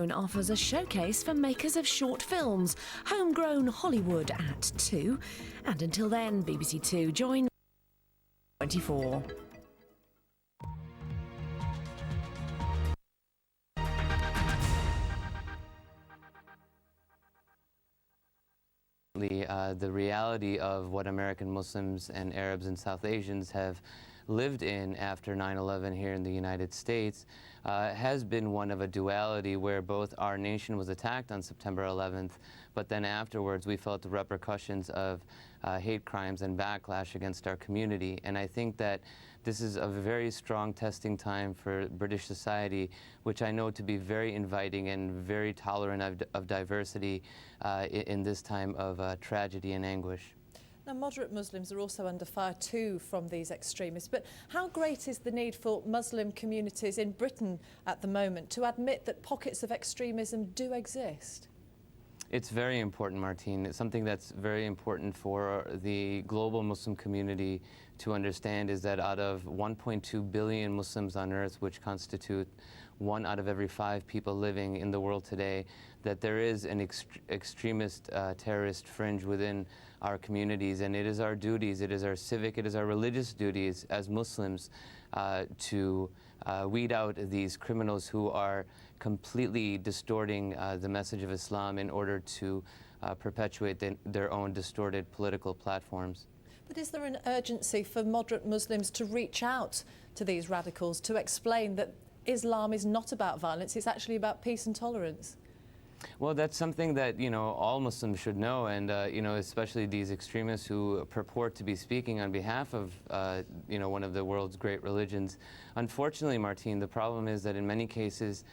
Homegrown offers a showcase for makers of short films. Homegrown Hollywood at 2. And until then, BBC Two join 24. The reality of what American Muslims and Arabs and South Asians have lived in after 9/11 here in the United States has been one of a duality where both our nation was attacked on September 11th, but then afterwards we felt the repercussions of hate crimes and backlash against our community. And I think that this is a very strong testing time for British society, which I know to be very inviting and very tolerant of diversity in this time of tragedy and anguish. Now, moderate Muslims are also under fire too from these extremists, but how great is the need for Muslim communities in Britain at the moment to admit that pockets of extremism do exist? It's very important, Martine. It's something that's very important for the global Muslim community to understand is that out of 1.2 billion Muslims on earth, which constitute 1 out of every 5 people living in the world today, that there is an extremist terrorist fringe within our communities, and it is our duties, it is our civic, it is our religious duties as Muslims to weed out these criminals who are completely distorting the message of Islam in order to perpetuate their own distorted political platforms. But is there an urgency for moderate Muslims to reach out to these radicals to explain that Islam is not about violence, it's actually about peace and tolerance? Well, that's something that, all Muslims should know, and, especially these extremists who purport to be speaking on behalf of, one of the world's great religions. Unfortunately, Martine, the problem is that in many cases,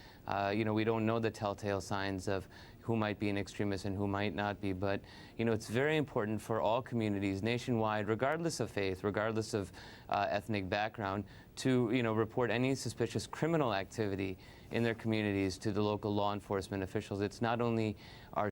we don't know the telltale signs of who might be an extremist and who might not be, but, it's very important for all communities nationwide, regardless of faith, regardless of ethnic background, to, report any suspicious criminal activity in their communities to the local law enforcement officials. It's not only our